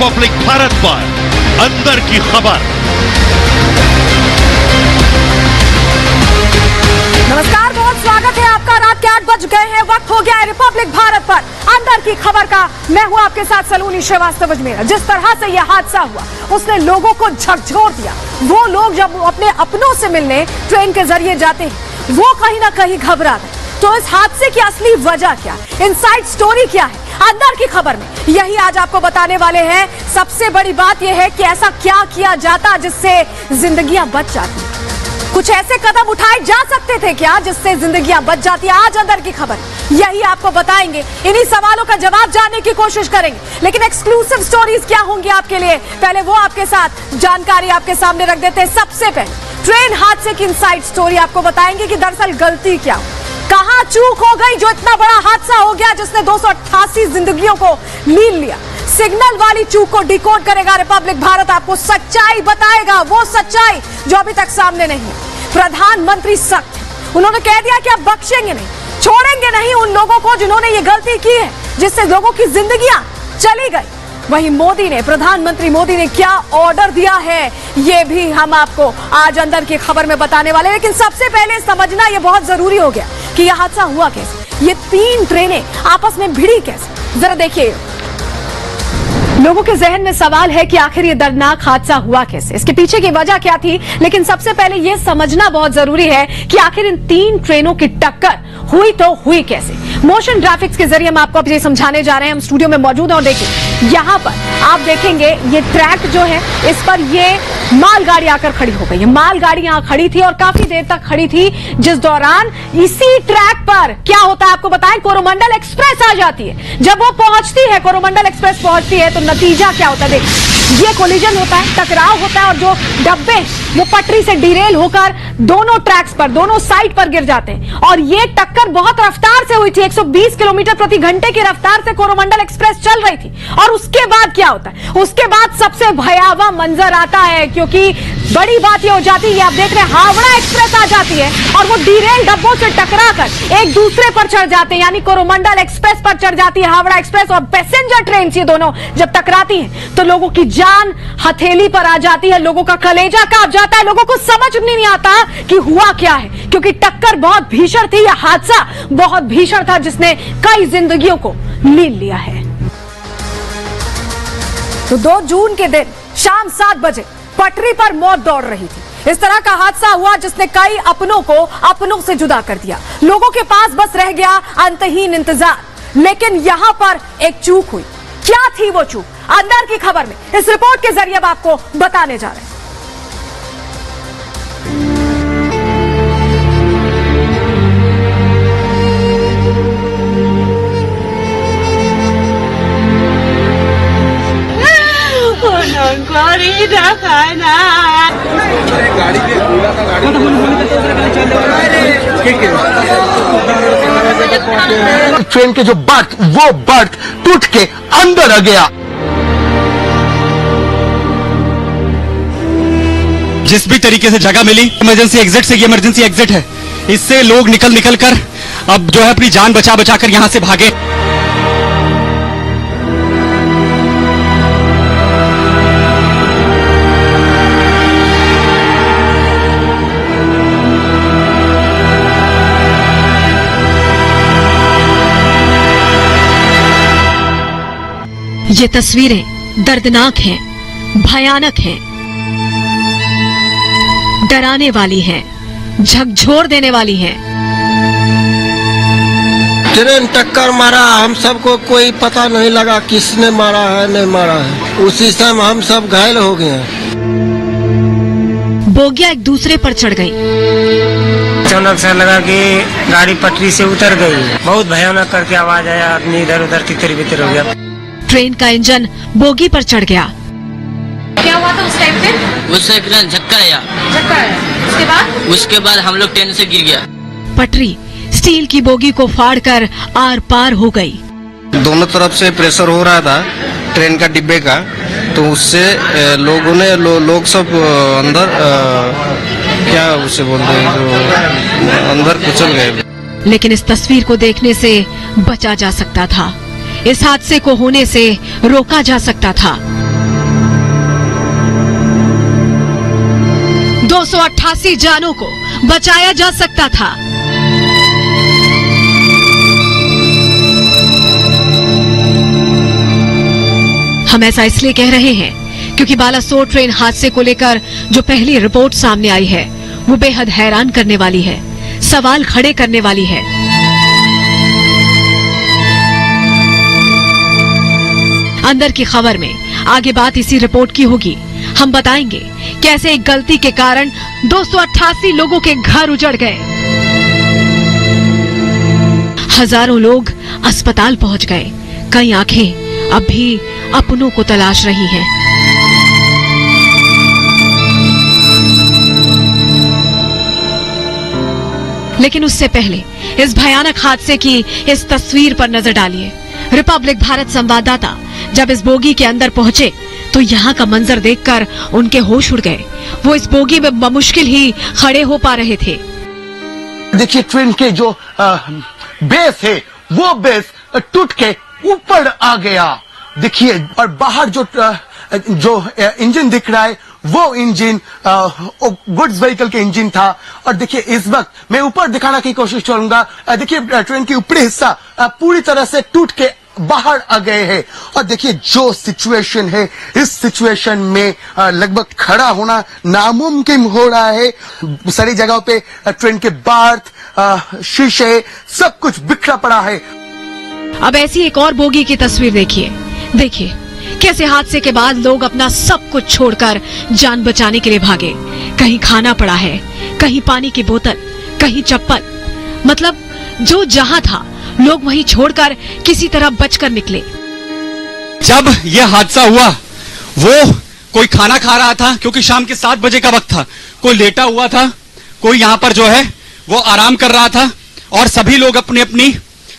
Republic Bharat पर अंदर की खबर। नमस्कार, बहुत स्वागत है आपका। रात के 8 बज गए हैं, वक्त हो गया है रिपब्लिक भारत पर अंदर की खबर का। मैं हूं आपके साथ सलोनी श्रीवास्तव अजमेर। जिस तरह से यह हादसा हुआ उसने लोगों को झकझोर दिया। वो लोग जब अपने अपनों से मिलने ट्रेन के जरिए जाते हैं वो कहीं ना कहीं घबरा गए। तो इस हादसे की असली वजह क्या, इनसाइड स्टोरी क्या है, अंदर की खबर में यही आज आपको बताने वाले हैं। सबसे बड़ी बात यह है कि ऐसा क्या किया जाता जिससे जिंदगियां बच जाती, कुछ ऐसे कदम उठाए जा सकते थे क्या जिससे जिंदगियां बच जाती। आज अंदर की खबर यही आपको बताएंगे। इन्हीं सवालों का जवाब जानने की कोशिश करेंगे, लेकिन एक्सक्लूसिव स्टोरीज क्या होंगी आपके लिए, पहले वो आपके साथ जानकारी आपके सामने रख देते हैं। सबसे पहले ट्रेन हादसे की इनसाइड स्टोरी आपको बताएंगे कि दरअसल गलती क्या, कहां चूक हो गई जो इतना बड़ा हादसा हो गया जिसने 288 जिंदगियों को लील लिया। सिग्नल वाली चूक को डिकोड करेगा रिपब्लिक भारत, आपको सच्चाई बताएगा, वो सच्चाई जो अभी तक सामने नहीं है। प्रधानमंत्री सख्त है, उन्होंने कह दिया कि अब बख्शेंगे नहीं, छोड़ेंगे नहीं उन लोगों को जिन्होंने ये गलती की है जिससे लोगों की जिंदगियां चली गई। वहीं मोदी ने, प्रधानमंत्री मोदी ने क्या ऑर्डर दिया है ये भी हम आपको आज अंदर की खबर में बताने वाले। लेकिन सबसे पहले समझना ये बहुत जरूरी हो गया कि यह हादसा हुआ कैसे, ये 3 ट्रेनें आपस में भिड़ी कैसे। जरा देखिए, लोगों के जहन में सवाल है कि आखिर ये दर्दनाक हादसा हुआ कैसे, इसके पीछे की वजह क्या थी। लेकिन सबसे पहले ये समझना बहुत जरूरी है कि आखिर इन 3 ट्रेनों की टक्कर हुई तो हुई कैसे। मोशन ग्राफिक्स के जरिए हम आपको अब ये समझाने जा रहे हैं। हम स्टूडियो में मौजूद हैं और देखिए यहाँ पर आप देखेंगे ये ट्रैक जो है इस पर ये मालगाड़ी आकर खड़ी हो गई है। मालगाड़ी यहाँ खड़ी थी और काफी देर तक खड़ी थी, जिस दौरान इसी ट्रैक पर क्या होता है आपको बताएं, कोरोमंडल एक्सप्रेस आ जाती है। जब वो पहुंचती है, कोरोमंडल एक्सप्रेस पहुंचती है तो नतीजा क्या होता है, देखिए ये कोलिजन होता है, टकराव होता है और जो डब्बे वो पटरी से डिरेल होकर दोनों ट्रैक्स पर, दोनों साइड पर गिर जाते हैं। और ये टक्कर बहुत रफ्तार से हुई थी, 120 किलोमीटर प्रति घंटे की रफ्तार से कोरोमंडल एक्सप्रेस चल रही थी। और उसके बाद क्या होता है, उसके बाद सबसे भयावह मंजर आता है, क्योंकि बड़ी बात ये हो जाती है, आप देख रहे हैं हावड़ा एक्सप्रेस आ जाती है और वो डिरेल डब्बों से टकराकर एक दूसरे पर चढ़ जाते हैं, यानी कोरोमंडल एक्सप्रेस पर चढ़ जाती है हावड़ा एक्सप्रेस और पैसेंजर ट्रेन। ये दोनों जब टकराती हैं तो लोगों की जान हथेली पर आ जाती है, लोगों का कलेजा कांप जाता है, लोगों को समझ नहीं आता कि हुआ क्या है, क्योंकि टक्कर बहुत भीषण थी, यह हादसा बहुत भीषण था जिसने कई जिंदगियों को लील लिया है। तो 2 जून के दिन शाम 7 बजे पटरी पर मौत दौड़ रही थी। इस तरह का हादसा हुआ जिसने कई अपनों को अपनों से जुदा कर दिया। लोगों के पास बस रह गया अंतहीन इंतजार। लेकिन यहां पर एक चूक हुई। क्या थी वो चूक, अंदर की खबर में इस रिपोर्ट के जरिए अब आपको बताने जा रहे हैं। ट्रेन के जो बर्थ, वो बर्थ टूट के अंदर आ गया। जिस भी तरीके से जगह मिली इमरजेंसी एग्जिट से, ये इमरजेंसी एग्जिट है, इससे लोग निकल कर अब जो है अपनी जान बचा कर यहां से भागे। ये तस्वीरें दर्दनाक हैं, भयानक हैं, डराने वाली हैं, झकझोर देने वाली हैं। ट्रेन टक्कर मारा, हम सबको कोई पता नहीं लगा किसने मारा है नहीं मारा है। उसी समय हम सब घायल हो गए हैं। बोगियां एक दूसरे पर चढ़ गई। अचानक से लगा कि गाड़ी पटरी से उतर गई। बहुत भयानक करके आवाज आया, आदमी इधर उधर तितर बितर हो गया। ट्रेन का इंजन बोगी पर चढ़ गया। क्या हुआ था उस टाइम पे? उससे झटका आया। उसके बाद हम लोग ट्रेन से गिर गया। पटरी स्टील की बोगी को फाड़कर आर पार हो गई। दोनों तरफ से प्रेशर हो रहा था ट्रेन का डिब्बे का, तो उससे लोगों ने लोग सब अंदर क्या उसे बोलते हैं जो अंदर कुचल गए। लेकिन इस तस्वीर को देखने से बचा जा सकता था, इस हादसे को होने से रोका जा सकता था। 288 जानों को बचाया जा सकता था। हम ऐसा इसलिए कह रहे हैं क्योंकि बालासोर ट्रेन हादसे को लेकर जो पहली रिपोर्ट सामने आई है वो बेहद हैरान करने वाली है, सवाल खड़े करने वाली है। अंदर की खबर में आगे बात इसी रिपोर्ट की होगी। हम बताएंगे कैसे एक गलती के कारण 288 लोगों के घर उजड़ गए, हजारों लोग अस्पताल पहुंच गए, कई आंखें अब भी अपनों को तलाश रही हैं। लेकिन उससे पहले इस भयानक हादसे की इस तस्वीर पर नजर डालिए। रिपब्लिक भारत संवाददाता जब इस बोगी के अंदर पहुंचे तो यहाँ का मंजर देखकर उनके होश उड़ गए। वो इस बोगी में बमुश्किल ही खड़े हो पा रहे थे। देखिए ट्रेन के जो बेस है वो बेस टूट के ऊपर आ गया। देखिए और बाहर जो इंजन दिख रहा है वो इंजन गुड्स व्हीकल के इंजन था। और देखिए इस वक्त मैं ऊपर दिखाने की कोशिश करूंगा। देखिए ट्रेन की ऊपरी हिस्सा पूरी तरह से टूट के बाहर आ गए हैं। और देखिए जो सिचुएशन है इस सिचुएशन में लगभग खड़ा होना नामुमकिन हो रहा है। सारी जगहों पे ट्रेन के बार्थ शीशे सब कुछ बिखरा पड़ा है। अब ऐसी एक और बोगी की तस्वीर देखिए। देखिए कैसे हादसे के बाद लोग अपना सब कुछ छोड़कर जान बचाने के लिए भागे। कहीं खाना पड़ा है, कहीं पानी की बोतल, कहीं चप्पल, मतलब जो जहां था लोग वहीं छोड़कर किसी तरह बचकर निकले। जब यह हादसा हुआ वो कोई खाना खा रहा था क्योंकि शाम के 7 बजे का वक्त था, कोई लेटा हुआ था, कोई यहाँ पर जो है वो आराम कर रहा था और सभी लोग अपनी अपनी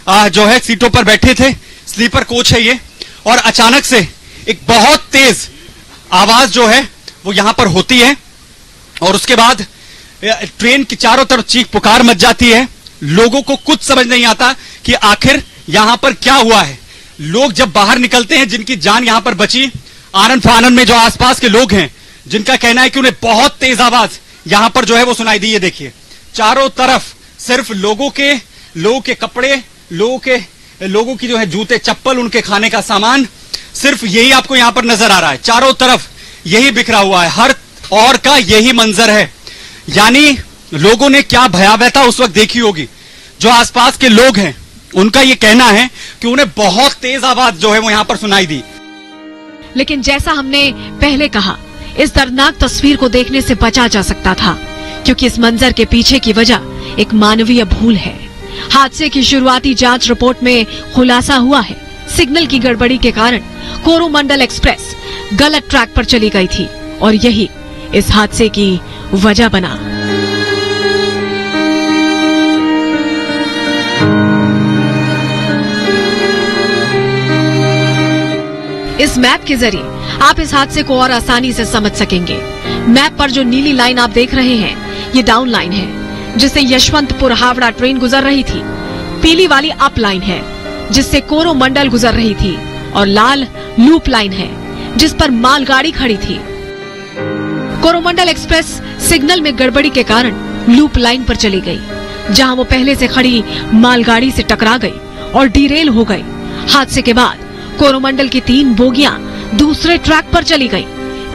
जो है सीटों पर बैठे थे। स्लीपर कोच है ये। और अचानक से एक बहुत तेज आवाज जो है वो यहां पर होती है और उसके बाद ट्रेन की चारों तरफ चीख पुकार मच जाती है। लोगों को कुछ समझ नहीं आता कि आखिर यहां पर क्या हुआ है। लोग जब बाहर निकलते हैं, जिनकी जान यहां पर बची, आनंद फानंद में जो आसपास के लोग हैं जिनका कहना है कि उन्हें बहुत तेज आवाज यहां पर जो है वो सुनाई दी है। देखिए चारों तरफ सिर्फ लोगों के कपड़े, लोगों की जो है जूते चप्पल, उनके खाने का सामान, सिर्फ यही आपको यहां पर नजर आ रहा है। चारों तरफ यही बिखरा हुआ है, हर और का यही मंजर है। यानी लोगों ने क्या भयावहता उस वक्त देखी होगी। जो आसपास के लोग हैं उनका ये कहना है कि उन्हें बहुत तेज आवाज जो है वो यहां पर सुनाई दी। लेकिन जैसा हमने पहले कहा, इस दर्दनाक तस्वीर को देखने से बचा जा सकता था क्योंकि इस मंजर के पीछे की वजह एक मानवीय भूल है। हादसे की शुरुआती जांच रिपोर्ट में खुलासा हुआ है सिग्नल की गड़बड़ी के कारण कोरोमंडल एक्सप्रेस गलत ट्रैक पर चली गई थी और यही इस हादसे की वजह बना। इस मैप के जरिए आप इस हादसे को और आसानी से समझ सकेंगे। मैप पर जो नीली लाइन आप देख रहे हैं ये डाउन लाइन है जिससे यशवंतपुर हावड़ा ट्रेन गुजर रही थी। पीली वाली अप लाइन है जिससे कोरोमंडल गुजर रही थी और लाल लूप लाइन है जिस पर मालगाड़ी खड़ी थी। कोरोमंडल एक्सप्रेस सिग्नल में गड़बड़ी के कारण लूप लाइन पर चली गई जहां वो पहले से खड़ी मालगाड़ी से टकरा गई और डीरेल हो गई। हादसे के बाद कोरोमंडल की 3 बोगियां दूसरे ट्रैक पर चली गई।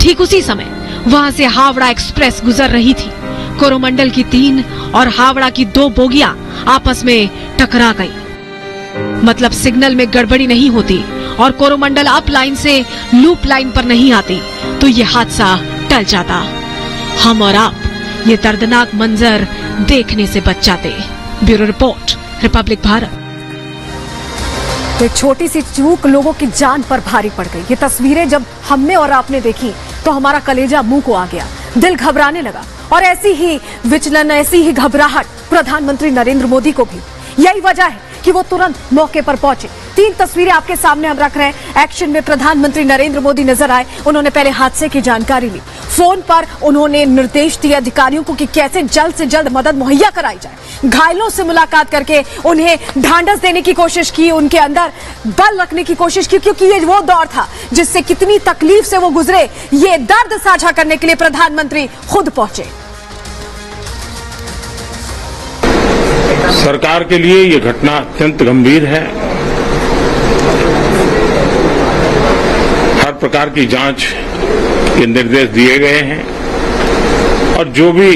ठीक उसी समय वहां से हावड़ा एक्सप्रेस गुजर रही थी। कोरोमंडल की 3 और हावड़ा की 2 बोगियां आपस में टकरा गई। मतलब सिग्नल में गड़बड़ी नहीं होती और कोरोमंडल अप लाइन से लूप लाइन पर नहीं आती तो ये हादसा टल जाता। हम और आप ये दर्दनाक मंजर देखने से बच जाते। Bureau report, Republic Bharat. तो एक छोटी सी चूक लोगों की जान पर भारी पड़ गई। ये तस्वीरें जब हमने और आपने देखी तो हमारा कलेजा मुंह को आ गया, दिल घबराने लगा। और ऐसी ही विचलन, ऐसी ही घबराहट प्रधानमंत्री नरेंद्र मोदी को भी। यही वजह है कि वो तुरंत मौके पर पहुंचे। 3 तस्वीरें आपके सामने हम रख रहे हैं। एक्शन में प्रधानमंत्री नरेंद्र मोदी नजर आए। उन्होंने पहले हादसे की जानकारी ली। फोन पर उन्होंने निर्देश दिए अधिकारियों को कि कैसे जल्द से जल्द मदद मुहैया कराई जाए। घायलों से मुलाकात करके उन्हें ढांढस देने की कोशिश की, उनके अंदर बल रखने की कोशिश की, क्योंकि ये वो दौर था जिससे कितनी तकलीफ से वो गुजरे ये दर्द साझा करने के लिए प्रधानमंत्री खुद पहुंचे। सरकार के लिए ये घटना अत्यंत गंभीर है। हर प्रकार की जांच के निर्देश दिए गए हैं और जो भी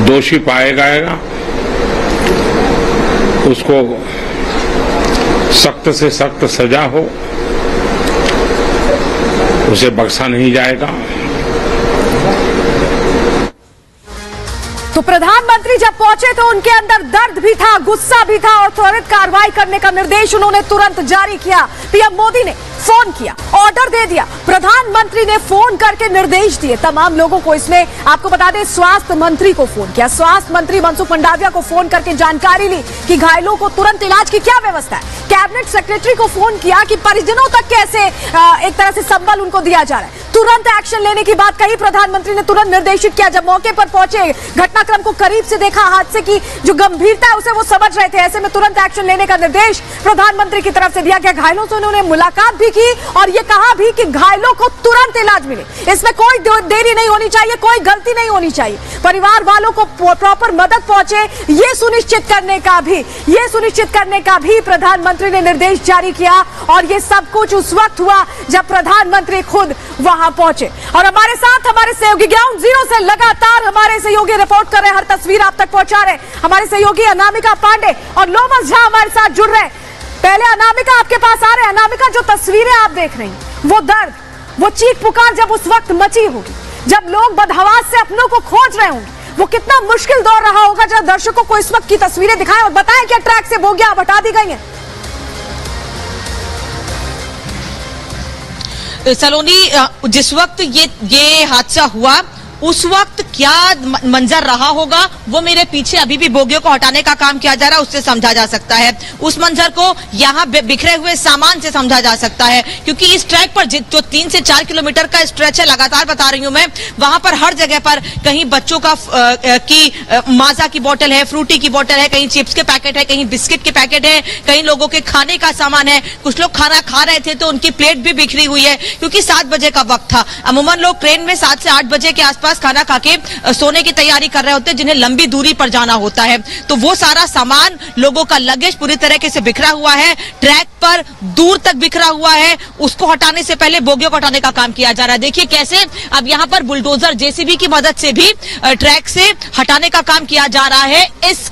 दोषी पाया जाएगा उसको सख्त से सख्त सजा हो, उसे बख्शा नहीं जाएगा। तो प्रधानमंत्री जब पहुंचे तो उनके अंदर दर्द भी था, गुस्सा भी था और त्वरित कार्रवाई करने का निर्देश उन्होंने तुरंत जारी किया। पीएम मोदी ने फोन किया, ऑर्डर दे दिया, प्रधानमंत्री ने फोन करके निर्देश दिए तमाम लोगों को। इसमें आपको बता दें स्वास्थ्य मंत्री को फोन किया, स्वास्थ्य मंत्री मनसुख मंडाविया को फोन करके जानकारी ली कि घायलों को तुरंत इलाज की क्या व्यवस्था है। कैबिनेट सेक्रेटरी को फोन किया कि परिजनों तक कैसे एक तरह से संबल उनको दिया जा रहा है। तुरंत एक्शन लेने की बात कही, प्रधानमंत्री ने तुरंत निर्देशित किया। जब मौके पर पहुंचे, घटनाक्रम को करीब से देखा, हादसे की जो गंभीरता है उसे वो समझ रहे थे, ऐसे में तुरंत एक्शन लेने का निर्देश प्रधानमंत्री की तरफ से दिया गया। घायलों से उन्होंने मुलाकात भी की और ये कहा भी कि घायलों को तुरंत इलाज मिले, इसमें कोई देरी नहीं होनी चाहिए, कोई गलती नहीं होनी चाहिए, परिवार वालों को प्रॉपर मदद पहुंचे, ये सुनिश्चित करने का भी प्रधानमंत्री ने निर्देश जारी किया। और ये सब कुछ उस वक्त हुआ जब प्रधानमंत्री खुद वहां पहुंचे। और हमारे साथ हमारे सहयोगी ग्राउंड जीरो से लगातार हमारे सहयोगी रिपोर्ट कर रहे, हर तस्वीर आप तक पहुंचा रहे। हमारे सहयोगी अनामिका पांडे और लोमस झा हमारे साथ जुड़ रहे। पहले अनामिका आपके पास आ रहे। अनामिका, जो तस्वीरें आप देख रही हैं, वो दर्द, वो चीख पुकार जब उस वक्त मची होगी, जब लोग बदहवास से अपनों को खोज रहे होंगे, वो कितना मुश्किल दौर रहा होगा। जब दर्शकों को इस वक्त की तस्वीरें दिखाएं और बताएं क्या ट्रैक से बोगियां अब हटा दी गई हैं। सलोनी, जिस वक्त ये हादसा हुआ उस वक्त क्या मंजर रहा होगा वो मेरे पीछे अभी भी बोगियों को हटाने का काम किया जा रहा है, उससे समझा जा सकता है। उस मंजर को यहाँ बिखरे हुए सामान से समझा जा सकता है, क्योंकि इस ट्रैक पर जो 3 से 4 किलोमीटर का स्ट्रेच है, लगातार बता रही हूं मैं, वहां पर हर जगह पर कहीं बच्चों का माजा की बोतल है, फ्रूटी की बोतल है, कहीं चिप्स के पैकेट है, कहीं बिस्किट के पैकेट है, कहीं लोगों के खाने का सामान है। कुछ लोग खाना खा रहे थे तो उनकी प्लेट भी बिखरी हुई है, क्योंकि 7 बजे का वक्त था। अमूमन लोग ट्रेन में 7 से 8 बजे के आसपास खाना खा के सोने की तैयारी कर रहे होते हैं, जिन्हें लंबी दूरी पर जाना होता है। तो वो सारा सामान, लोगों का लगेज पूरी तरीके से बिखरा हुआ है, ट्रैक पर दूर तक बिखरा हुआ है। उसको हटाने से पहले बोगियों को हटाने का काम किया जा रहा है। देखिए कैसे अब यहाँ पर बुलडोजर, जेसीबी की मदद से भी ट्रैक से हटाने का काम किया जा रहा है इस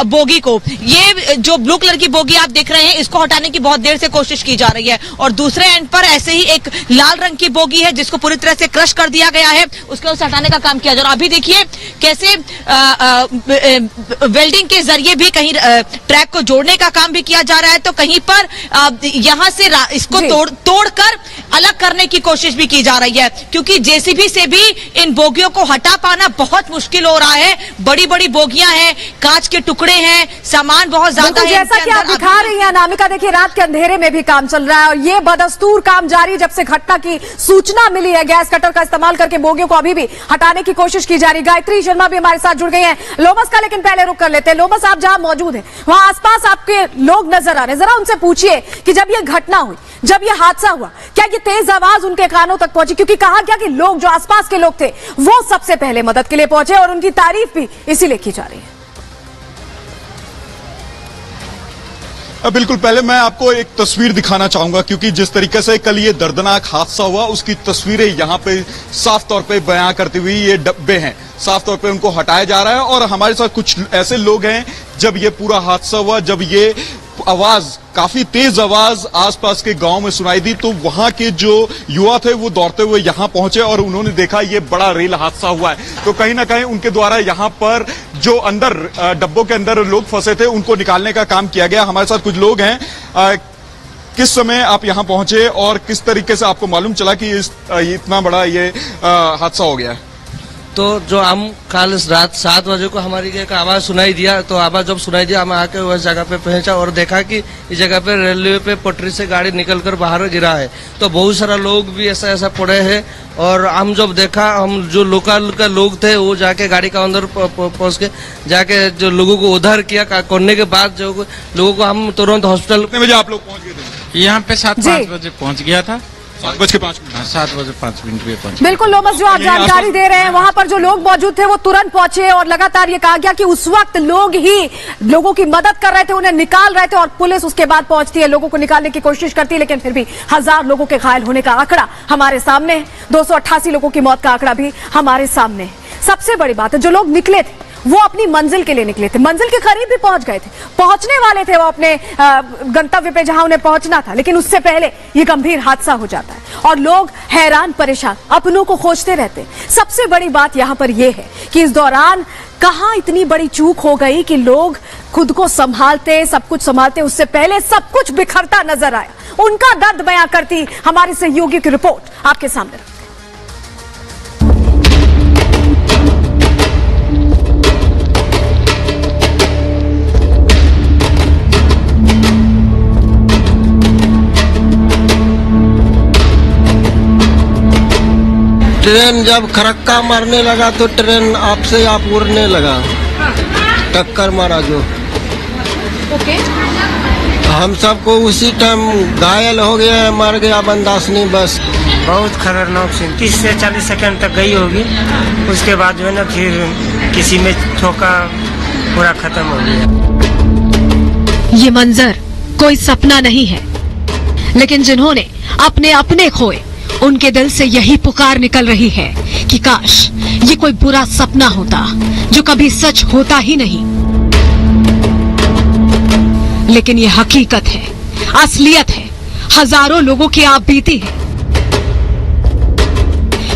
बोगी को। ये जो ब्लू कलर की बोगी आप देख रहे हैं, इसको हटाने की बहुत देर से कोशिश की जा रही है। और दूसरे एंड पर ऐसे ही एक लाल रंग की बोगी है जिसको पूरी तरह से क्रश कर दिया गया है, उसके उसे हटाने का काम किया जा रहा है। अभी देखिए कैसे वेल्डिंग के जरिए भी कहीं ट्रैक को जोड़ने का काम भी किया जा रहा है, तो कहीं पर यहां से इसको तोड़कर अलग करने की कोशिश भी की जा रही है, क्योंकि जेसीबी से भी इन बोगियों को हटा पाना बहुत मुश्किल हो रहा है। बड़ी बड़ी बोगियां हैं, कांच के टुकड़े हैं, सामान बहुत ज्यादा है। जैसा कि आप दिखा रही हैं अनामिका, देखिए रात के अंधेरे में भी काम चल रहा है और ये बदस्तूर काम जारी जब से घटना की सूचना मिली है। गैस कटर का इस्तेमाल करके बोगियों को अभी भी हटाने की कोशिश की जा रही। गायत्री शर्मा भी हमारे साथ जुड़ गई हैं लोमस का, लेकिन पहले रुक कर लेते हैं। लोमस, आप जहां मौजूद हैं वहां आसपास आपके लोग नजर आ रहे हैं, जरा उनसे पूछिए कि जब ये घटना हुई, जब ये हादसा हुआ, क्या ये तेज आवाज उनके कानों तक पहुंची? क्योंकि कहा गया कि लोग जो आसपास के लोग थे वो सबसे पहले मदद के लिए पहुंचे और उनकी तारीफ भी इसीलिए की जा रही है। बिल्कुल, पहले मैं आपको एक तस्वीर दिखाना चाहूंगा, क्योंकि जिस तरीके से कल ये दर्दनाक हादसा हुआ उसकी तस्वीरें यहाँ पे साफ तौर पे बयां करती हुई, ये डब्बे हैं, साफ तौर पे उनको हटाया जा रहा है। और हमारे साथ कुछ ऐसे लोग हैं, जब ये पूरा हादसा हुआ, जब ये आवाज, काफी तेज आवाज आसपास के गांव में सुनाई दी, तो वहां के जो युवा थे वो दौड़ते हुए यहां पहुंचे और उन्होंने देखा ये बड़ा रेल हादसा हुआ है। तो कहीं ना कहीं उनके द्वारा यहां पर जो अंदर डब्बों के अंदर लोग फंसे थे उनको निकालने का काम किया गया। हमारे साथ कुछ लोग हैं। किस समय आप यहां पहुंचे और किस तरीके से आपको मालूम चला कि इतना बड़ा ये हादसा हो गया है? तो जो हम कल रात 7 बजे को हमारी एक आवाज सुनाई दिया, तो आवाज जब सुनाई दिया हम आके उस जगह पे पहुंचा और देखा कि इस जगह पे रेलवे पे पटरी से गाड़ी निकलकर बाहर गिरा है। तो बहुत सारा लोग भी ऐसा पड़े हैं और हम जब देखा, हम जो लोकल के लोग थे वो जाके गाड़ी का अंदर पहुंच के जाके जो लोगों को उद्धार किया, करने के बाद जो लोगों को हम तुरंत हॉस्पिटल। कितने बजे आप लोग पहुंच गए थे? यहाँ पे 7-5 बजे पहुंच गया था। 7:05 7:05 पे पहुंचे। बिल्कुल लोमस, जो आप जानकारी दे रहे हैं, वहां पर जो लोग मौजूद थे वो तुरंत पहुंचे और लगातार ये कहा गया कि उस वक्त लोग ही लोगों की मदद कर रहे थे, उन्हें निकाल रहे थे और पुलिस उसके बाद पहुंचती है, लोगों को निकालने की कोशिश करती है, लेकिन फिर भी 1000 लोगों के घायल होने का आंकड़ा हमारे सामने है, 288 लोगों की मौत का आंकड़ा भी हमारे सामने है। सबसे बड़ी बात है, जो लोग निकले थे वो अपनी मंजिल के लिए निकले थे, मंजिल के करीब भी पहुंच गए थे, पहुंचने वाले थे वो अपने गंतव्य पे जहां उन्हें पहुंचना था, लेकिन उससे पहले ये गंभीर हादसा हो जाता है और लोग हैरान परेशान अपनों को खोजते रहते हैं। सबसे बड़ी बात यहां पर यह है कि इस दौरान कहां इतनी बड़ी चूक हो गई कि लोग खुद को संभालते, सब कुछ संभालते, उससे पहले सब कुछ बिखरता नजर आया। उनका दर्द बयां करती हमारे सहयोगी की रिपोर्ट आपके सामने। ट्रेन जब खरक्का मारने लगा तो ट्रेन आपसे आप उड़ने लगा, टक्कर मारा जो। ओके। हम सबको उसी टाइम घायल हो गया, मर गया बंदासनी बस। बहुत खतरनाक सीन, 30 से 40 सेकंड तक गई होगी, उसके बाद जो है ना फिर किसी में ठोका, पूरा खत्म हो गया। ये मंजर कोई सपना नहीं है, लेकिन जिन्होंने अपने अपने खोए उनके दिल से यही पुकार निकल रही है कि काश ये कोई बुरा सपना होता जो कभी सच होता ही नहीं। लेकिन ये हकीकत है, असलियत है, हजारों लोगों की आप बीती है।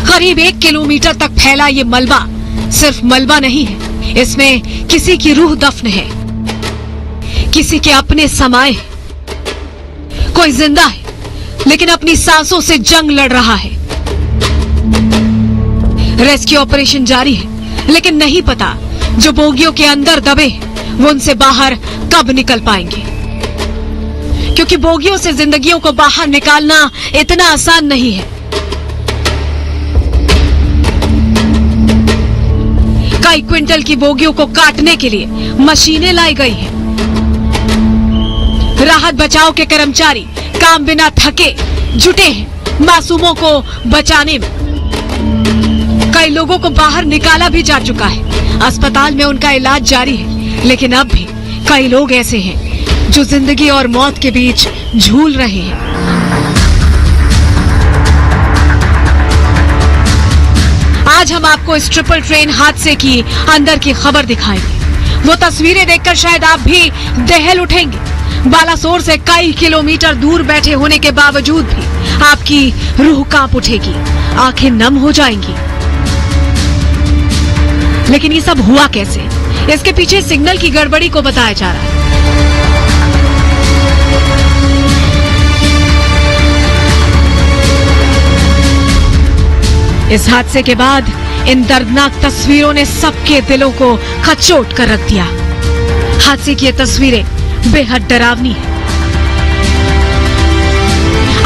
करीब 1 किलोमीटर तक फैला ये मलबा सिर्फ मलबा नहीं है, इसमें किसी की रूह दफन है, किसी के अपने समाये, कोई जिंदा है लेकिन अपनी सांसों से जंग लड़ रहा है। रेस्क्यू ऑपरेशन जारी है, लेकिन नहीं पता जो बोगियों के अंदर दबे वो उनसे बाहर कब निकल पाएंगे, क्योंकि बोगियों से जिंदगियों को बाहर निकालना इतना आसान नहीं है। कई क्विंटल की बोगियों को काटने के लिए मशीनें लाई गई हैं। राहत बचाव के कर्मचारी काम बिना थके जुटे हैं मासूमों को बचाने में। कई लोगों को बाहर निकाला भी जा चुका है, अस्पताल में उनका इलाज जारी है, लेकिन अब भी कई लोग ऐसे हैं जो जिंदगी और मौत के बीच झूल रहे हैं। आज हम आपको इस ट्रिपल ट्रेन हादसे की अंदर की खबर दिखाएंगे। वो तस्वीरें देखकर शायद आप भी दहल उठेंगे। बालासोर से कई किलोमीटर दूर बैठे होने के बावजूद भी आपकी रूह कांप उठेगी, आंखें नम हो जाएंगी। लेकिन ये सब हुआ कैसे? इसके पीछे सिग्नल की गड़बड़ी को बताया जा रहा है। इस हादसे के बाद इन दर्दनाक तस्वीरों ने सबके दिलों को खचोट कर रख दिया। हादसे की ये तस्वीरें बेहद डरावनी है।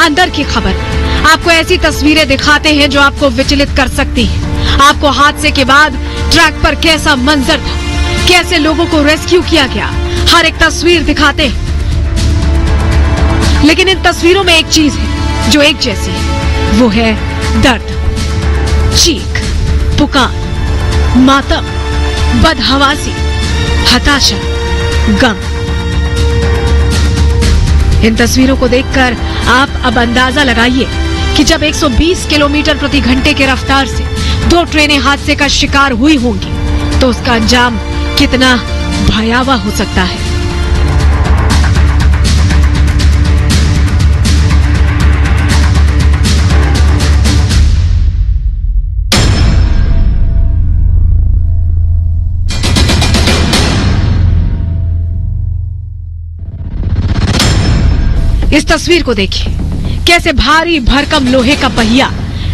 अंदर की खबर आपको ऐसी तस्वीरें दिखाते हैं जो आपको विचलित कर सकती हैं। आपको हादसे के बाद ट्रैक पर कैसा मंजर था, कैसे लोगों को रेस्क्यू किया गया, हर एक तस्वीर दिखाते हैं। लेकिन इन तस्वीरों में एक चीज है जो एक जैसी है, वो है दर्द, चीख, पुकार, मातम, बदहवासी, हताशा, गम। इन तस्वीरों को देखकर आप अब अंदाजा लगाइए कि जब 120 किलोमीटर प्रति घंटे के रफ्तार से 2 ट्रेनें हादसे का शिकार हुई होंगी तो उसका अंजाम कितना भयावह हो सकता है। इस तस्वीर को देखिए, कैसे भारी भरकम लोहे का पहिया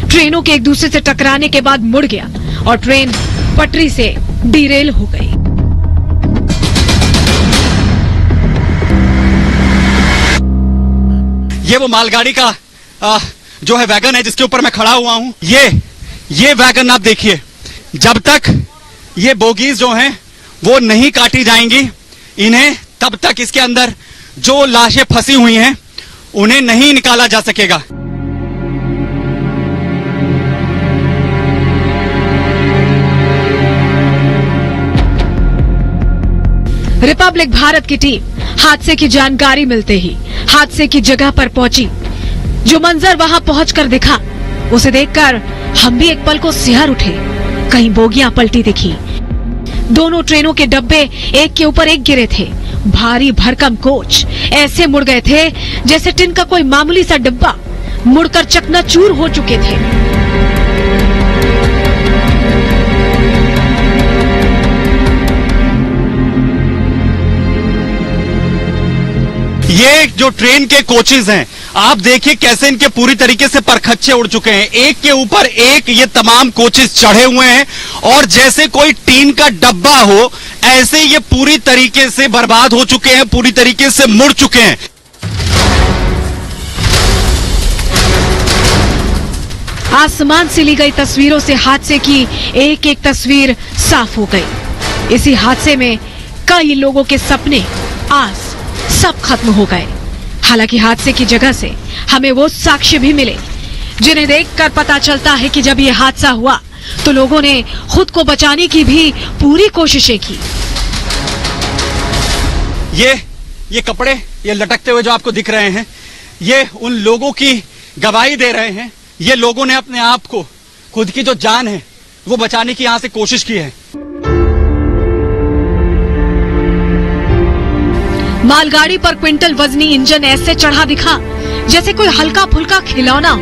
ट्रेनों के एक दूसरे से टकराने के बाद मुड़ गया और ट्रेन पटरी से डीरेल हो गई। ये वो मालगाड़ी का जो है वैगन है जिसके ऊपर मैं खड़ा हुआ हूं। ये वैगन आप देखिए, जब तक ये बोगीज जो हैं वो नहीं काटी जाएंगी, इन्हें तब तक इसके अंदर जो लाशें फंसी हुई हैं उन्हें नहीं निकाला जा सकेगा। रिपब्लिक भारत की टीम हादसे की जानकारी मिलते ही हादसे की जगह पर पहुंची। जो मंजर वहां पहुंचकर दिखा, उसे देखकर हम भी एक पल को सिहर उठे। कहीं बोगियां पलटी दिखी। दोनों ट्रेनों के डब्बे एक के ऊपर एक गिरे थे। भारी भरकम कोच ऐसे मुड़ गए थे जैसे टिन का कोई मामूली सा डिब्बा मुड़कर चकनाचूर हो चुके थे। ये जो ट्रेन के कोचेज हैं, आप देखिए कैसे इनके पूरी तरीके से परखच्चे उड़ चुके हैं। एक के ऊपर एक ये तमाम कोचेज चढ़े हुए हैं और जैसे कोई टीन का डब्बा हो, ऐसे ये पूरी तरीके से बर्बाद हो चुके हैं, पूरी तरीके से मुड़ चुके हैं। आसमान से ली गई तस्वीरों से हादसे की एक एक तस्वीर साफ हो गई। इसी हादसे में कई लोगों के सपने, आस सब खत्म हो गए। हालांकि हादसे की जगह से हमें वो साक्ष्य भी मिले जिन्हें देखकर पता चलता है कि जब ये हादसा हुआ तो लोगों ने खुद को बचाने की भी पूरी कोशिशें की। ये कपड़े ये लटकते हुए जो आपको दिख रहे हैं, ये उन लोगों की गवाही दे रहे हैं। ये लोगों ने अपने आप को, खुद की जो जान है वो बचाने की यहां से कोशिश की है। मालगाड़ी पर क्विंटल वजनी इंजन ऐसे चढ़ा दिखा जैसे कोई हल्का फुल्का खिलौना हो।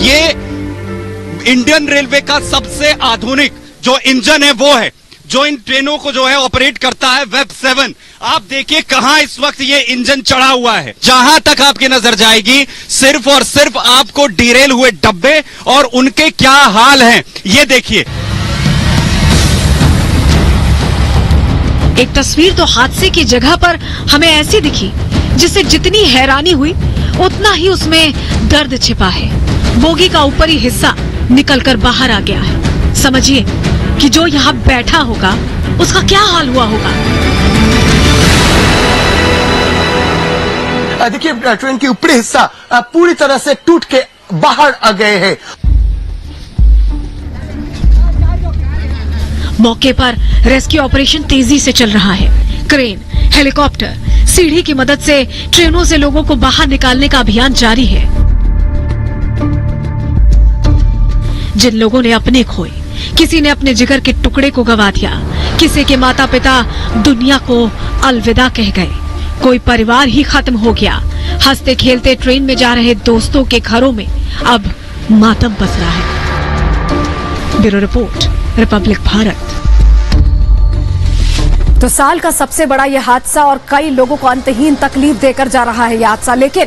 ये इंडियन रेलवे का सबसे आधुनिक जो इंजन है वो है, जो इन ट्रेनों को जो है ऑपरेट करता है, वेब 7। आप देखिए कहां इस वक्त ये इंजन चढ़ा हुआ है। जहां तक आपकी नजर जाएगी सिर्फ और सिर्फ आपको डिरेल हुए डब्बे और उनके क्या हाल हैं ये देखिए। एक तस्वीर तो हादसे की जगह पर हमें ऐसी दिखी जिससे जितनी हैरानी हुई उतना ही उसमें दर्द छिपा है। बोगी का ऊपरी हिस्सा निकलकर बाहर आ गया है। समझिए कि जो यहाँ बैठा होगा उसका क्या हाल हुआ होगा। देखिए ट्रेन की ऊपरी हिस्सा पूरी तरह से टूट के बाहर आ गए हैं। मौके पर रेस्क्यू ऑपरेशन तेजी से चल रहा है। क्रेन, हेलीकॉप्टर, सीढ़ी की मदद से ट्रेनों से लोगों को बाहर निकालने का अभियान जारी है। जिन लोगों ने अपने खोए, किसी ने अपने जिगर के टुकड़े को गंवा दिया, किसी के माता पिता दुनिया को अलविदा कह गए, कोई परिवार ही खत्म हो गया। हंसते खेलते ट्रेन में जा रहे दोस्तों के घरों में अब मातम बस रहा है। Bureau report, Republic Bharat. तो साल का सबसे बड़ा यह हादसा और कई लोगों को अंतहीन तकलीफ देकर जा रहा है यह हादसा, लेकिन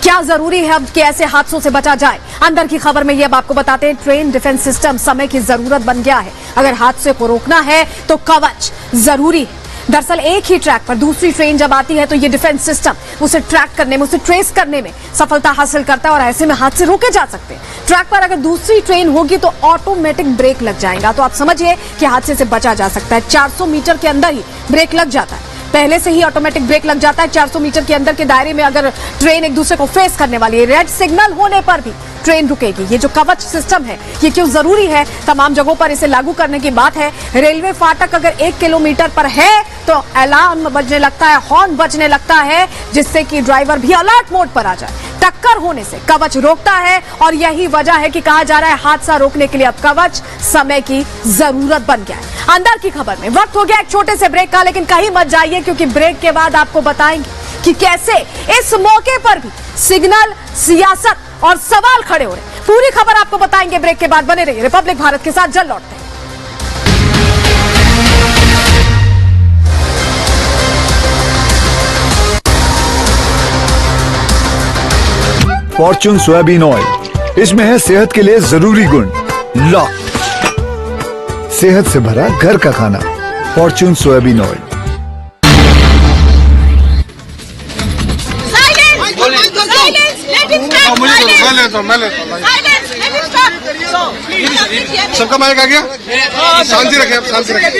क्या जरूरी है अब कि ऐसे हादसों से बचा जाए? अंदर की खबर में ये अब आपको बताते हैं, ट्रेन डिफेंस सिस्टम समय की जरूरत बन गया है। अगर हादसे को रोकना है तो कवच जरूरी है। दरअसल एक ही ट्रैक पर दूसरी ट्रेन जब आती है तो ये डिफेंस सिस्टम उसे ट्रैक करने में, उसे ट्रेस करने में सफलता हासिल करता है और ऐसे में हादसे रोके जा सकते हैं। ट्रैक पर अगर दूसरी ट्रेन होगी तो ऑटोमेटिक ब्रेक लग जाएगा, तो आप समझिए कि हादसे से बचा जा सकता है। 400 मीटर के अंदर ही ब्रेक लग जाता है, पहले से ही ऑटोमेटिक ब्रेक लग जाता है। 400 मीटर के अंदर के दायरे में अगर ट्रेन एक दूसरे को फेस करने वाली है, रेड सिग्नल होने पर भी ट्रेन रुकेगी। ये जो कवच सिस्टम है ये क्यों जरूरी है? तमाम जगहों पर इसे लागू करने की बात है। रेलवे फाटक अगर 1 किलोमीटर पर है तो अलार्म बजने लगता है, हॉर्न बजने लगता है, जिससे कि ड्राइवर भी अलर्ट मोड पर आ जाए। टक्कर होने से कवच रोकता है और यही वजह है कि कहा जा रहा है हादसा रोकने के लिए अब कवच समय की जरूरत बन गया है। अंदर की खबर में वक्त हो गया एक छोटे से ब्रेक का, लेकिन कहीं मत जाइए क्योंकि ब्रेक के बाद आपको बताएंगे कि कैसे इस मौके पर भी सिग्नल, सियासत और सवाल खड़े हो रहे। पूरी खबर आपको बताएंगे ब्रेक के बाद। बने रहिए रिपब्लिक भारत के साथ, जल्द लौटते हैं। फॉर्च्यून सोयाबीन ऑयल, इसमें है सेहत के लिए जरूरी गुण। लॉक्ड, सेहत से भरा घर का खाना। Fortune soybean oil. सबका माइक आ गया? शांति रखें, आप शांति रखें।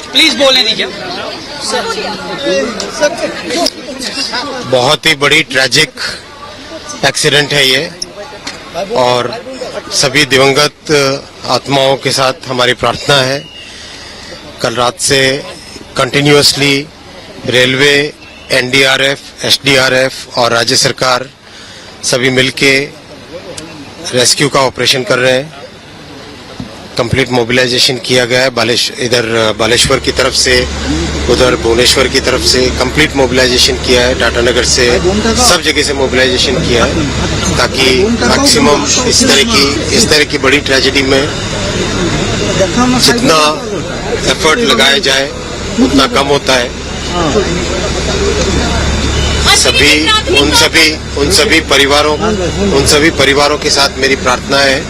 प्लीज बोलने दीजिए। बहुत ही बड़ी ट्रैजिक एक्सीडेंट है ये। और सभी दिवंगत आत्माओं के साथ हमारी प्रार्थना है। कल रात से कंटिन्यूअसली रेलवे, एनडीआरएफ, एसडीआरएफ और राज्य सरकार सभी मिलके रेस्क्यू का ऑपरेशन कर रहे हैं। कंप्लीट मोबिलाइजेशन किया गया है। इधर बालेश्वर की तरफ से, उधर भुवनेश्वर की तरफ से कंप्लीट मोबिलाइजेशन किया है। टाटानगर से सब जगह से मोबिलाइजेशन किया है ताकि मैक्सिमम इस तरह की बड़ी ट्रेजेडी में जितना एफर्ट लगाया जाए उतना कम होता है। उन सभी परिवारों के साथ मेरी प्रार्थना है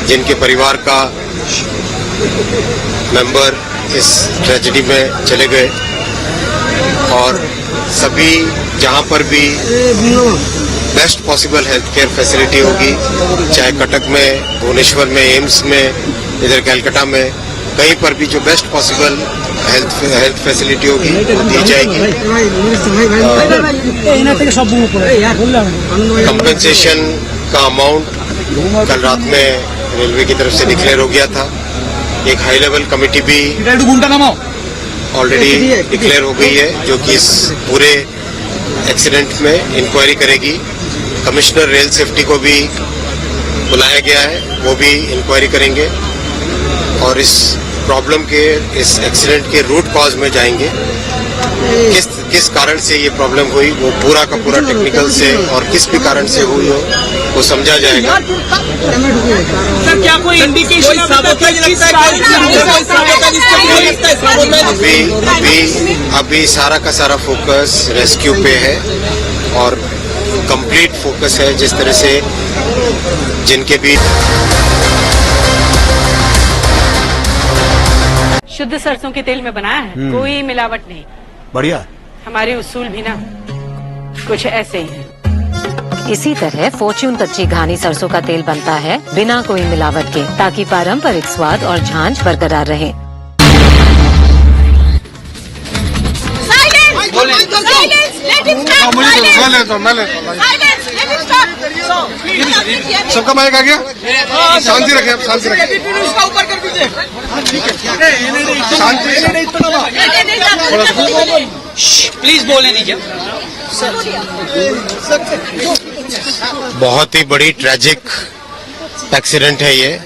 जिनके परिवार का मेंबर इस ट्रेजेडी में चले गए, और सभी जहां पर भी best possible health care facility होगी, चाहे कटक में, भुवनेश्वर में, एम्स में, इधर कलकत्ता में, कहीं पर भी जो बेस्ट पॉसिबल हेल्थ फैसिलिटी होगी वो दी जाएगी। कंपेंसेशन का अमाउंट कल रात में रेलवे की तरफ से डिक्लेयर हो गया था। एक हाई लेवल कमेटी भी ऑलरेडी डिक्लेयर हो गई है जो कि इस पूरे एक्सीडेंट में इंक्वायरी करेगी। कमिश्नर रेल सेफ्टी को भी बुलाया गया है, वो भी इंक्वायरी करेंगे और इस प्रॉब्लम के, इस एक्सीडेंट के रूट कॉज में जाएंगे। किस कारण से ये प्रॉब्लम हुई वो पूरा का पूरा टेक्निकल से और किस भी कारण से हुई हो वो समझा जाएगा। सर, क्या कोई इंडिकेशन अभी सारा का सारा फोकस रेस्क्यू पे है और कंप्लीट फोकस है जिस तरह से जिनके भी शुद्ध सरसों के तेल में बनाया है, कोई मिलावट नहीं। बढ़िया। हमारे उसूल भी ना कुछ ऐसे ही हैं। इसी तरह फॉर्च्यून कच्ची घानी सरसों का तेल बनता है बिना कोई मिलावट के, ताकि पारंपरिक स्वाद और झांझ बरकरार रहे। सबका माइक आ गया? शांति रखें, आप शांति रखें। प्लीज बोलने दीजिए। बहुत ही बड़ी ट्रैजिक एक्सीडेंट है ये,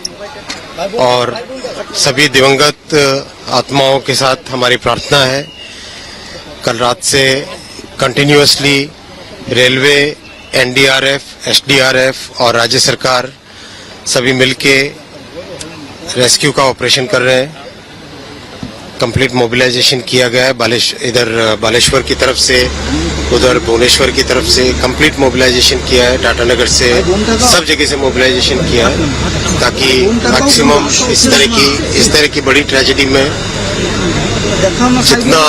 और सभी दिवंगत आत्माओं के साथ हमारी प्रार्थना है। कल रात से कंटिन्यूअसली रेलवे, एनडीआरएफ, एसडीआरएफ और राज्य सरकार सभी मिलके रेस्क्यू का ऑपरेशन कर रहे हैं। कंप्लीट मोबिलाइजेशन किया गया है। इधर बालेश्वर की तरफ से, उधर भुवनेश्वर की तरफ से कंप्लीट मोबिलाइजेशन किया है। टाटानगर से सब जगह से मोबिलाइजेशन किया है ताकि मैक्सिमम इस तरह की बड़ी ट्रेजेडी में जितना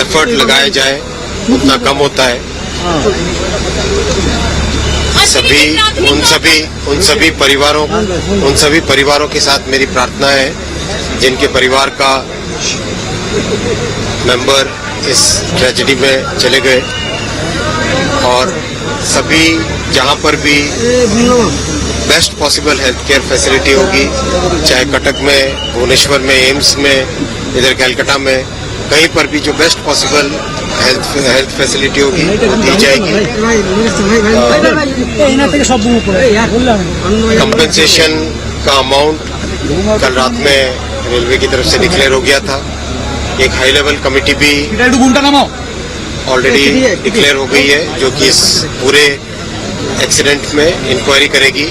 एफर्ट लगाया जाए उतना कम होता है। उन सभी परिवारों के साथ मेरी प्रार्थना है जिनके परिवार का मेंबर इस ट्रेजेडी में चले गए, और सभी जहां पर भी best possible health care facility होगी, चाहे कटक में, भुवनेश्वर में, एम्स में, इधर कलकत्ता में, कहीं पर भी जो बेस्ट पॉसिबल हेल्थ फैसिलिटी होगी वो दी जाएगी। कंपेंसेशन का अमाउंट कल रात में रेलवे की तरफ से डिक्लेयर हो गया था। एक हाई लेवल कमेटी भी ऑलरेडी डिक्लेयर हो गई है जो कि इस पूरे एक्सीडेंट में इंक्वायरी करेगी।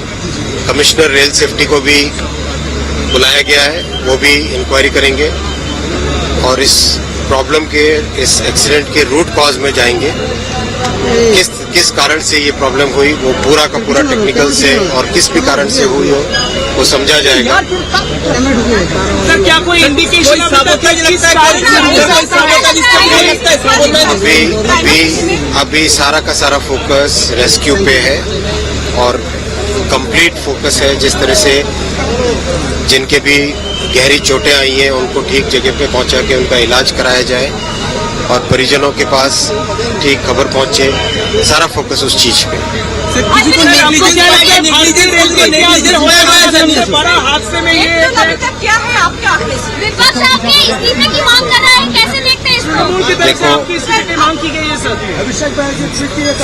कमिश्नर रेल सेफ्टी को भी बुलाया गया है, वो भी इंक्वायरी करेंगे और इस प्रॉब्लम के, इस एक्सीडेंट के रूट कॉज में जाएंगे। किस कारण से ये प्रॉब्लम हुई वो पूरा का पूरा टेक्निकल से और किस भी कारण से हुई हो वो समझा जाएगा। सर, क्या कोई इंडिकेशन अभी सारा का सारा फोकस रेस्क्यू पे है और कंप्लीट फोकस है जिस तरह से जिनके भी गहरी चोटें आई हैं उनको ठीक जगह पे पहुंचा के उनका इलाज कराया जाए और परिजनों के पास ठीक खबर पहुंचे। सारा फोकस उस चीज पे। किसी को आपको क्या लगता है भारतीय रेलवे ने बड़ा हादसे में ये क्या है आपके आंकड़े से? विपक्ष आपके इस्तीफे की मांग कर रहा है, कैसे देखते हैं इसको? देखो मांग की गई है सर,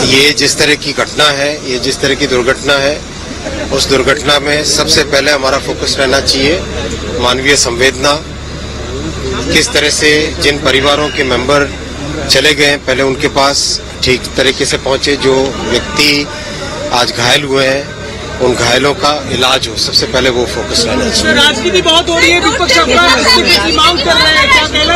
ये जिस तरह की घटना है, ये जिस तरह की दुर्घटना है, उस दुर्घटना में सबसे पहले हमारा फोकस रहना चाहिए मानवीय संवेदना। किस तरह से जिन परिवारों के मेंबर चले गए हैं, पहले उनके पास ठीक तरीके से पहुंचे। जो व्यक्ति आज घायल हुए हैं, उन घायलों का इलाज हो, सबसे पहले वो फोकस रहना चाहिए। राजनीति बहुत हो रही है, विपक्ष इस्तीफे की मांग कर रहे हैं, क्या कहना?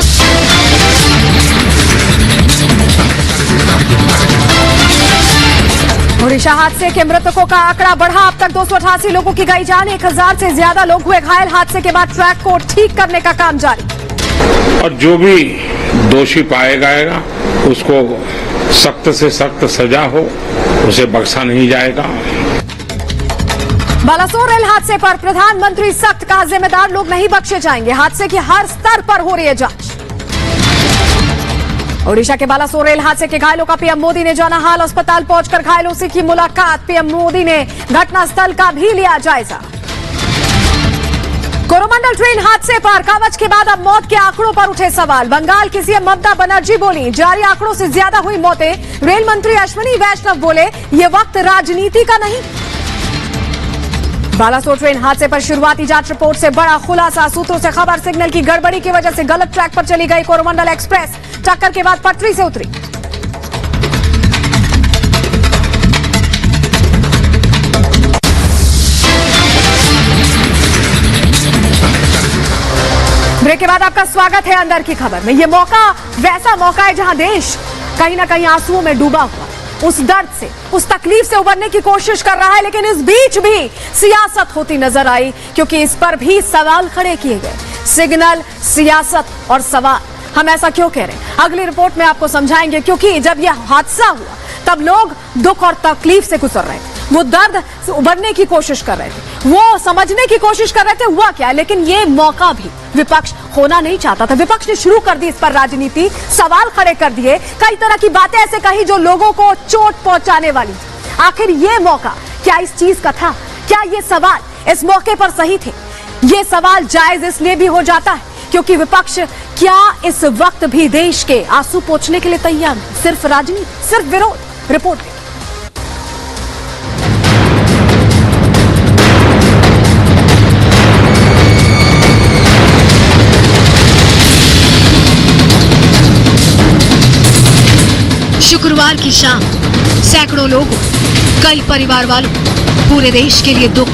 ओडिशा हादसे के मृतकों का आंकड़ा बढ़ा, अब तक 288 लोगों की गई जान, 1000 से ज्यादा लोग हुए घायल। हादसे के बाद ट्रैक को ठीक करने का काम जारी। और जो भी दोषी पाया जाएगा उसको सख्त से सख्त सजा हो, उसे बख्शा नहीं जाएगा। बालासोर रेल हादसे पर प्रधानमंत्री सख्त, कहा जिम्मेदार लोग नहीं बख्शे जाएंगे। हादसे की हर स्तर पर हो रही है जांच। ओडिशा के बालासोर रेल हादसे के घायलों का पीएम मोदी ने जाना हाल, अस्पताल पहुंचकर घायलों से की मुलाकात। पीएम मोदी ने घटनास्थल का भी लिया जायजा। कोरोमंडल ट्रेन हादसे पर कवच के बाद अब मौत के आंकड़ों पर उठे सवाल। बंगाल की सीएम ममता बनर्जी बोली, जारी आंकड़ों से ज्यादा हुई मौतें। रेल मंत्री अश्विनी वैष्णव बोले, ये वक्त राजनीति का नहीं। बालासोर ट्रेन हादसे पर शुरुआती जांच रिपोर्ट से बड़ा खुलासा। सूत्रों से खबर, सिग्नल की गड़बड़ी की वजह से गलत ट्रैक पर चली गई कोरोमंडल एक्सप्रेस, टक्कर के बाद पटरी से उतरी। ब्रेक के बाद आपका स्वागत है अंदर की खबर में। ये मौका वैसा मौका है जहां देश कहीं ना कहीं आंसुओं में डूबा हुआ, उस दर्द से, उस तकलीफ से उबरने की कोशिश कर रहा है, लेकिन इस बीच भी सियासत होती नजर आई, क्योंकि इस पर भी सवाल खड़े किए गए। सिग्नल, सियासत और सवाल, हम ऐसा क्यों कह रहे हैं अगली रिपोर्ट में आपको समझाएंगे। क्योंकि जब यह हादसा हुआ तब लोग दुख और तकलीफ से गुजर रहे थे, वो दर्द से उबरने की कोशिश कर रहे थे, वो समझने की कोशिश कर रहे थे हुआ क्या। लेकिन ये मौका भी विपक्ष होना नहीं चाहता था। विपक्ष ने शुरू कर दी इस पर राजनीति, सवाल खड़े कर दिए, कई तरह की बातें ऐसे कही जो लोगों को चोट पहुंचाने वाली थी। आखिर ये मौका क्या इस चीज का था? क्या ये सवाल इस मौके पर सही थे? ये सवाल जायज इसलिए भी हो जाता है क्योंकि विपक्ष क्या इस वक्त भी देश के आंसू पोंछने के लिए तैयार है? सिर्फ राजनीति, सिर्फ विरोध। रिपोर्ट शुक्रवार की शाम सैकड़ों लोगों, कई परिवार वालों, पूरे देश के लिए दुख,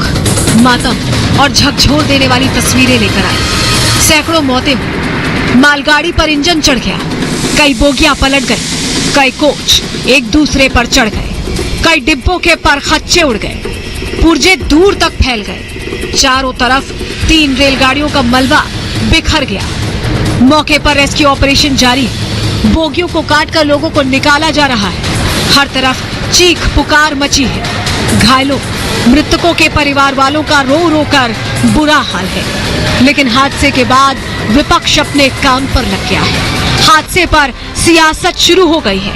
मातम और झकझोर देने वाली तस्वीरें लेकर आई। सैकड़ों मौतें हुई, मालगाड़ी पर इंजन चढ़ गया, कई बोगियां पलट गई, कई कोच एक दूसरे पर चढ़ गए, कई डिब्बों के परखच्चे उड़ गए, पुर्जे दूर तक फैल गए। चारों तरफ 3 रेलगाड़ियों का मलबा बिखर गया। मौके पर रेस्क्यू ऑपरेशन जारी है। बोगियों को काटकर लोगों को निकाला जा रहा है। हर तरफ चीख पुकार मची है। घायलों, मृतकों के परिवार वालों का रो रो कर बुरा हाल है। लेकिन हादसे के बाद विपक्ष अपने काम पर लग गया है। हादसे पर सियासत शुरू हो गई है।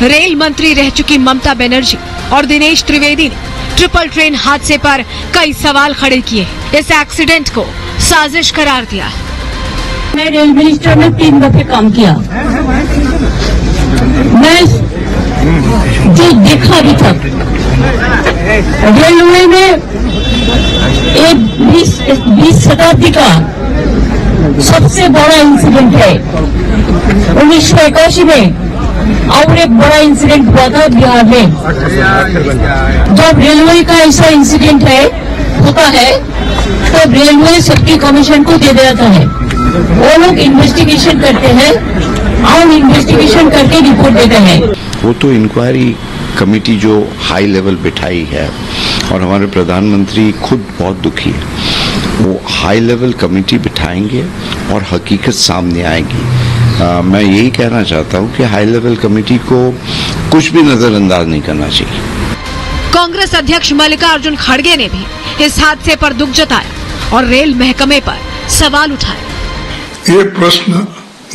रेल मंत्री रह चुकी ममता बनर्जी और दिनेश त्रिवेदी ने ट्रिपल ट्रेन हादसे पर कई सवाल खड़े किए। इस एक्सीडेंट को साजिश करार दिया। मैं रेल मिनिस्टर में 3 दफे काम किया। मैं जो देखा अभी तक रेलवे में एक 20 शताब्दी का सबसे बड़ा इंसिडेंट है। 1981 में और एक बड़ा इंसिडेंट हुआ था बिहार में। जब रेलवे का ऐसा इंसिडेंट होता है तो रेलवे सेफ्टी कमीशन को दे देता है। वो लोग इन्वेस्टिगेशन करते हैं और इन्वेस्टिगेशन करके रिपोर्ट देते हैं। वो तो इंक्वायरी कमेटी जो हाई लेवल बिठाई है और हमारे प्रधानमंत्री खुद बहुत दुखी है, वो हाई लेवल कमेटी बिठाएंगे और हकीकत सामने आएगी। मैं यही कहना चाहता हूँ कि हाई लेवल कमेटी को कुछ भी नजरअंदाज नहीं करना चाहिए। कांग्रेस अध्यक्ष मल्लिकार्जुन खड़गे ने भी इस हादसे पर दुख जताया और रेल महकमे पर सवाल उठाए। ये प्रश्न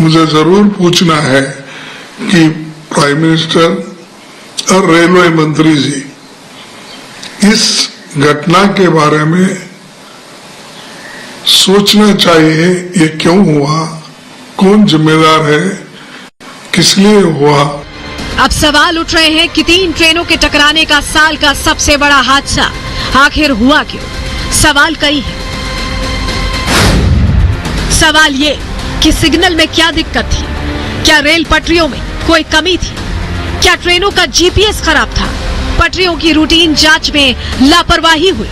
मुझे जरूर पूछना है कि प्राइम मिनिस्टर और रेलवे मंत्री जी इस घटना के बारे में सोचना चाहिए, ये क्यों हुआ, कौन जिम्मेदार है, किस लिए हुआ। अब सवाल उठ रहे हैं कि 3 ट्रेनों के टकराने का साल का सबसे बड़ा हादसा आखिर हुआ क्यों? सवाल कई है। सवाल ये कि सिग्नल में क्या दिक्कत थी? क्या रेल पटरियों में कोई कमी थी? क्या ट्रेनों का जीपीएस खराब था? पटरियों की रूटीन जांच में लापरवाही हुई?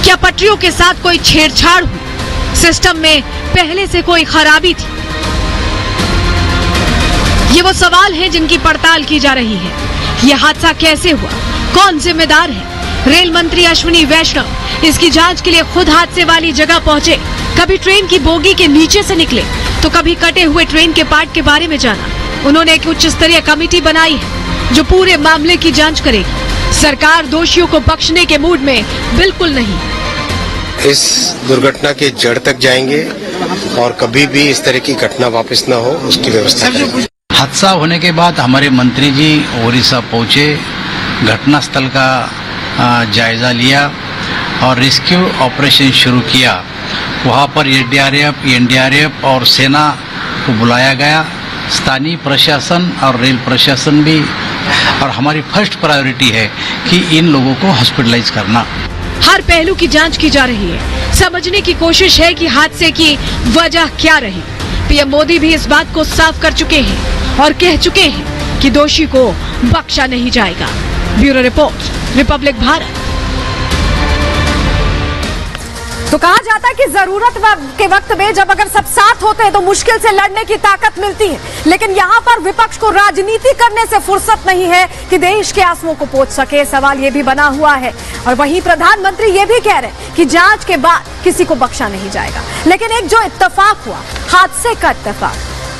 क्या पटरियों के साथ कोई छेड़छाड़ हुई? सिस्टम में पहले से कोई खराबी थी? ये वो सवाल हैं जिनकी पड़ताल की जा रही है। यह हादसा कैसे हुआ? कौन जिम्मेदार है? रेल मंत्री अश्विनी वैष्णव इसकी जांच के लिए खुद हादसे वाली जगह पहुंचे। कभी ट्रेन की बोगी के नीचे से निकले तो कभी कटे हुए ट्रेन के पार्ट के बारे में जाना। उन्होंने एक उच्च स्तरीय कमेटी बनाई है जो पूरे मामले की जांच करेगी। सरकार दोषियों को बख्शने के मूड में बिल्कुल नहीं। इस दुर्घटना के जड़ तक जाएंगे और कभी भी इस तरह की घटना वापस न हो उसकी व्यवस्था करेंगे। हादसा होने के बाद हमारे मंत्री जी ओडिशा पहुंचे, घटनास्थल का जायजा लिया और रेस्क्यू ऑपरेशन शुरू किया। वहां पर एनडीआरएफ और सेना को बुलाया गया। स्थानीय प्रशासन और रेल प्रशासन भी, और हमारी फर्स्ट प्रायोरिटी है कि इन लोगों को हॉस्पिटलाइज करना। हर पहलू की जांच की जा रही है। समझने की कोशिश है कि हादसे की वजह क्या रही। पीएम मोदी भी इस बात को साफ कर चुके हैं और कह चुके हैं कि दोषी को बख्शा नहीं जाएगा। Bureau report, Republic Bharat. तो कहा जाता है कि जरूरत के वक्त में जब अगर सब साथ होते हैं तो मुश्किल से लड़ने की ताकत मिलती है। लेकिन यहाँ पर विपक्ष को राजनीति करने से फुर्सत नहीं है कि देश के आंसुओं को पोंछ सके। सवाल ये भी बना हुआ है और वहीं प्रधानमंत्री ये भी कह रहे हैं कि जांच के बाद किसी को बख्शा नहीं जाएगा। लेकिन एक जो इत्तेफाक हुआ, हादसे का इत्तेफाक,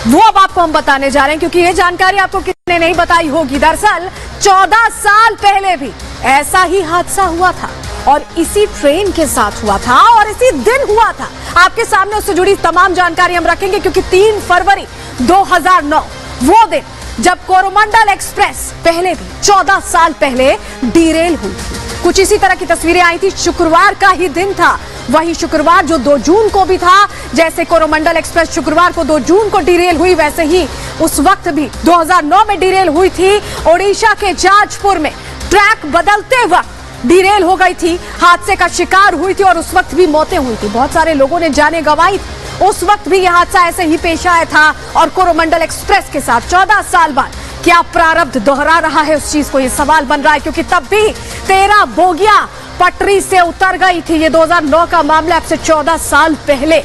वो अब आपको हम बताने जा रहे हैं, क्योंकि ये जानकारी आपको किसी ने नहीं बताई होगी। दरअसल 14 साल पहले भी ऐसा ही हादसा हुआ था और इसी ट्रेन के साथ हुआ था और इसी दिन हुआ था। आपके सामने उससे जुड़ी तमाम जानकारी हम रखेंगे, क्योंकि 3 फरवरी 2009 वो दिन जब कोरोमंडल एक्सप्रेस पहले भी 14 साल पहले डिरेल हुई थी। कुछ इसी तरह की तस्वीरें आई थी। शुक्रवार का ही दिन था, वही शुक्रवार जो 2 जून को भी था। जैसे कोरोमंडल एक्सप्रेस शुक्रवार को 2 जून को डिरेल हुई, वैसे ही उस वक्त भी 2009 में डिरेल हुई थी। ओडिशा के जाजपुर में ट्रैक बदलते वक्त डिरेल हो गई थी, हादसे का शिकार हुई थी और उस वक्त भी मौतें हुई थी। बहुत सारे लोगों ने जानें गंवाई थी। उस वक्त भी यह हादसा ऐसे ही पेश आया था और कोरोमंडल एक्सप्रेस के साथ 14 साल बाद क्या प्रारब्ध दोहरा रहा है, उस चीज को यह सवाल बन रहा है। क्योंकि तब भी 13 बोगियां पटरी से उतर गई थी। ये 2009 का मामला, अब से 14 साल पहले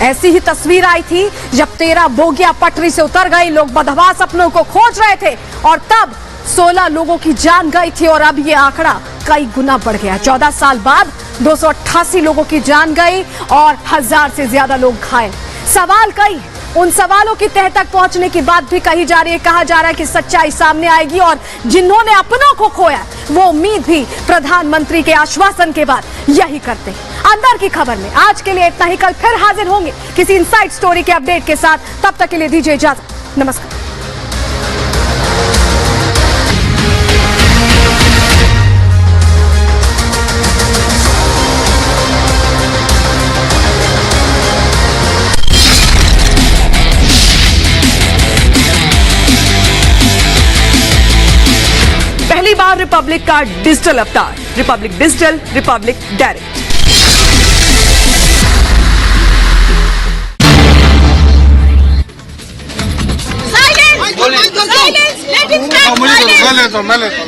ऐसी ही तस्वीर आई थी जब 13 बोगियां पटरी से उतर गई। लोग बदहवास अपनों को खोज रहे थे और तब 16 लोगों की जान गई थी और अब ये आंकड़ा कई गुना बढ़ गया। 14 साल बाद 288 लोगों की जान गई और 1000 से ज्यादा लोग घायल। सवाल कई है, उन सवालों की तह तक पहुंचने की बात भी कही जा रही है। कहा जा रहा है कि सच्चाई सामने आएगी और जिन्होंने अपनों को खोया वो उम्मीद भी प्रधानमंत्री के आश्वासन के बाद यही करते हैं। अंदर की खबर में आज के लिए इतना ही। कल फिर हाजिर होंगे किसी इनसाइड स्टोरी के अपडेट के साथ। तब तक के लिए दीजिए इजाजत। नमस्कार। पहली बार रिपब्लिक का डिजिटल अवतार, रिपब्लिक डिजिटल, रिपब्लिक डायरेक्ट। मैं लेता हूँ।